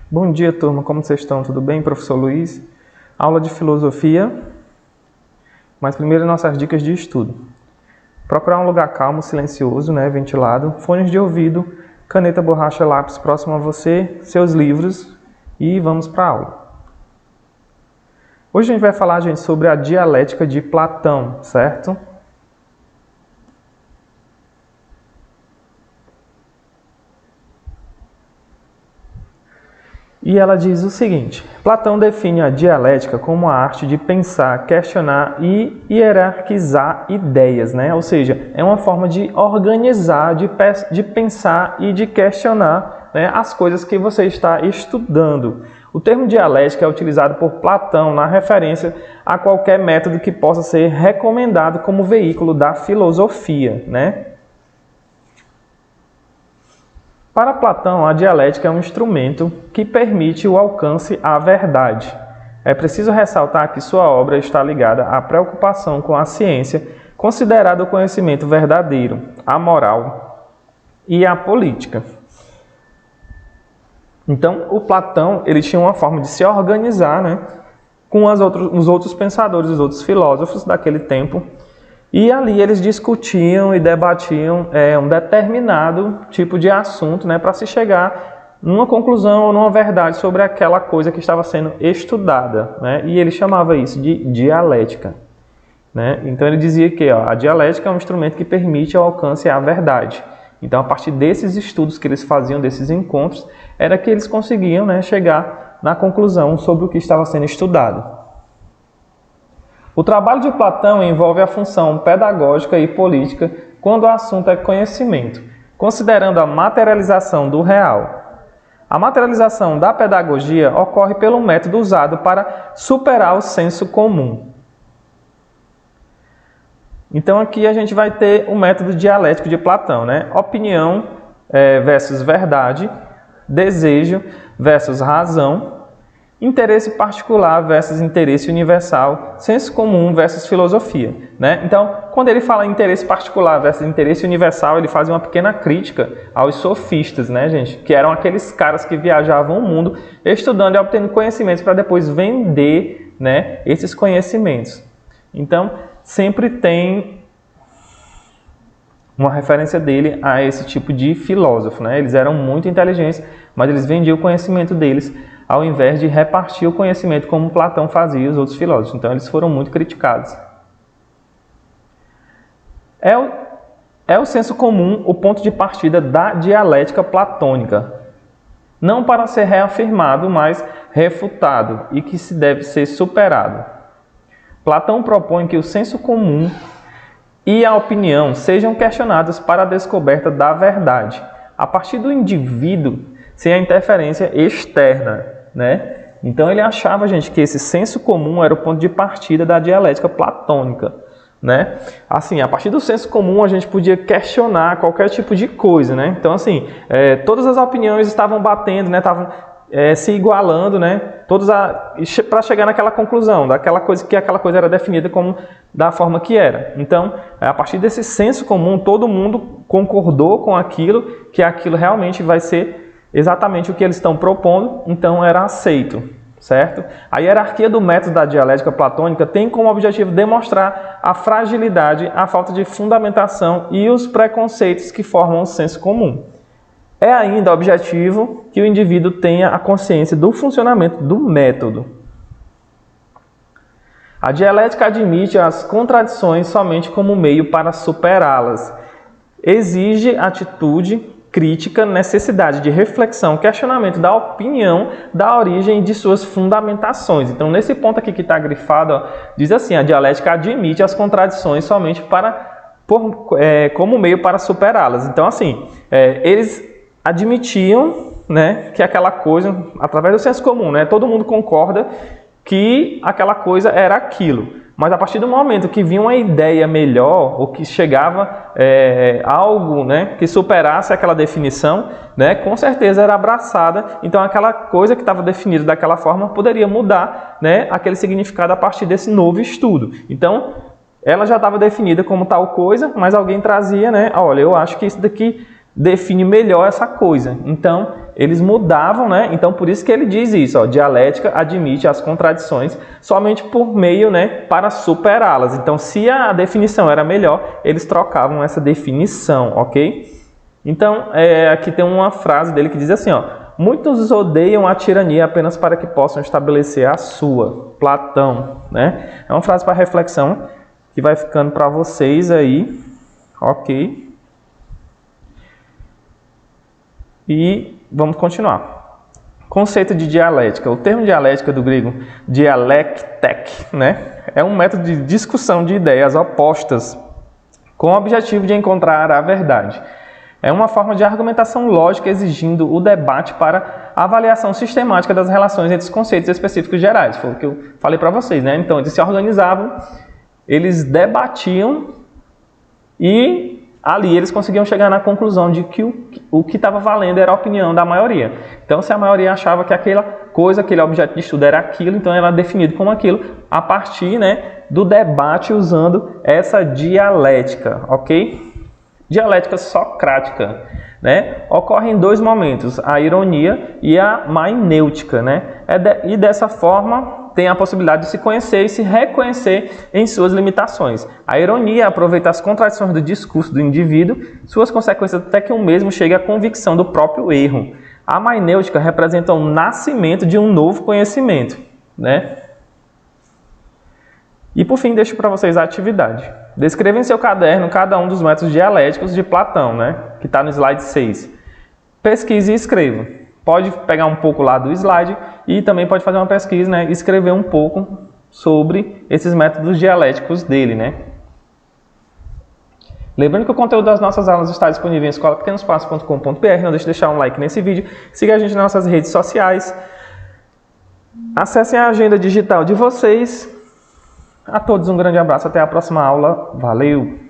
Bom dia, turma. Como vocês estão? Tudo bem? Professor Luiz. Aula de filosofia. Mas primeiro nossas dicas de estudo. Procurar um lugar calmo, silencioso, ventilado, fones de ouvido, caneta, borracha, lápis próximo a você, seus livros e vamos para a aula. Hoje a gente vai falar, gente, sobre a dialética de Platão, certo? E ela diz o seguinte: Platão define a dialética como a arte de pensar, questionar e hierarquizar ideias, Ou seja, é uma forma de organizar, de pensar e de questionar as coisas que você está estudando. O termo dialética é utilizado por Platão na referência a qualquer método que possa ser recomendado como veículo da filosofia, Para Platão, a dialética é um instrumento que permite o alcance à verdade. É preciso ressaltar que sua obra está ligada à preocupação com a ciência, considerada o conhecimento verdadeiro, a moral e a política. Então, o Platão ele tinha uma forma de se organizar com os outros pensadores, os outros filósofos daquele tempo. E ali eles discutiam e debatiam um determinado tipo de assunto para se chegar numa conclusão ou numa verdade sobre aquela coisa que estava sendo estudada. E ele chamava isso de dialética. Então ele dizia que a dialética é um instrumento que permite o alcance à verdade. Então a partir desses estudos que eles faziam, desses encontros, era que eles conseguiam chegar na conclusão sobre o que estava sendo estudado. O trabalho de Platão envolve a função pedagógica e política quando o assunto é conhecimento, considerando a materialização do real. A materialização da pedagogia ocorre pelo método usado para superar o senso comum. Então aqui a gente vai ter o método dialético de Platão, Opinião versus verdade, desejo versus razão, interesse particular versus interesse universal, senso comum versus filosofia. Então, quando ele fala interesse particular versus interesse universal, ele faz uma pequena crítica aos sofistas, gente? Que eram aqueles caras que viajavam o mundo estudando e obtendo conhecimentos para depois vender esses conhecimentos. Então, sempre tem uma referência dele a esse tipo de filósofo. Eles eram muito inteligentes, mas eles vendiam o conhecimento deles ao invés de repartir o conhecimento como Platão fazia e os outros filósofos. Então, eles foram muito criticados. É o senso comum o ponto de partida da dialética platônica. Não para ser reafirmado, mas refutado e que se deve ser superado. Platão propõe que o senso comum e a opinião sejam questionados para a descoberta da verdade, a partir do indivíduo, sem a interferência externa. Então ele achava, gente, que esse senso comum era o ponto de partida da dialética platônica. Assim, a partir do senso comum a gente podia questionar qualquer tipo de coisa. Então, assim, todas as opiniões estavam batendo, estavam se igualando, todas para chegar naquela conclusão, daquela coisa que aquela coisa era definida como da forma que era. Então, a partir desse senso comum, todo mundo concordou com aquilo, que aquilo realmente vai ser exatamente o que eles estão propondo, então era aceito, certo? A hierarquia do método da dialética platônica tem como objetivo demonstrar a fragilidade, a falta de fundamentação e os preconceitos que formam o senso comum. É ainda objetivo que o indivíduo tenha a consciência do funcionamento do método. A dialética admite as contradições somente como meio para superá-las. Exige atitude crítica, necessidade de reflexão, questionamento da opinião, da origem de suas fundamentações. Então, nesse ponto aqui que está grifado, diz assim: a dialética admite as contradições somente como meio para superá-las. Então, assim, eles admitiam que aquela coisa, através do senso comum, todo mundo concorda que aquela coisa era aquilo. Mas a partir do momento que vinha uma ideia melhor, ou que chegava algo que superasse aquela definição, com certeza era abraçada. Então aquela coisa que estava definida daquela forma poderia mudar aquele significado a partir desse novo estudo. Então ela já estava definida como tal coisa, mas alguém trazia, olha, eu acho que isso daqui define melhor essa coisa. Então eles mudavam, né? Então, por isso que ele diz isso, ó, dialética admite as contradições somente por meio, né, para superá-las. Então, se a definição era melhor, eles trocavam essa definição, ok? Então, aqui tem uma frase dele que diz assim, ó, muitos odeiam a tirania apenas para que possam estabelecer a sua. Platão, né? É uma frase para reflexão que vai ficando para vocês aí, ok? E vamos continuar. Conceito de dialética. O termo dialética do grego dialektek, né, é um método de discussão de ideias opostas com o objetivo de encontrar a verdade. É uma forma de argumentação lógica exigindo o debate para a avaliação sistemática das relações entre os conceitos específicos gerais. Foi o que eu falei para vocês, né? Então, eles se organizavam, eles debatiam e ali eles conseguiam chegar na conclusão de que o que estava valendo era a opinião da maioria. Então, se a maioria achava que aquela coisa, aquele objeto de estudo era aquilo, então era definido como aquilo a partir, né, do debate usando essa dialética, ok? Dialética socrática, né? Ocorre em dois momentos, a ironia e a mainêutica, né? E dessa forma tem a possibilidade de se conhecer e se reconhecer em suas limitações. A ironia aproveita as contradições do discurso do indivíduo, suas consequências até que o mesmo chegue à convicção do próprio erro. A mainêutica representa o nascimento de um novo conhecimento, né? E por fim, deixo para vocês a atividade. Descreva em seu caderno cada um dos métodos dialéticos de Platão, né? Que está no slide 6. Pesquise e escreva. Pode pegar um pouco lá do slide e também pode fazer uma pesquisa, né? E escrever um pouco sobre esses métodos dialéticos dele, né? Lembrando que o conteúdo das nossas aulas está disponível em escolapequenospasso.com.br. Não deixe de deixar um like nesse vídeo. Siga a gente nas nossas redes sociais. Acessem a agenda digital de vocês. A todos um grande abraço. Até a próxima aula. Valeu!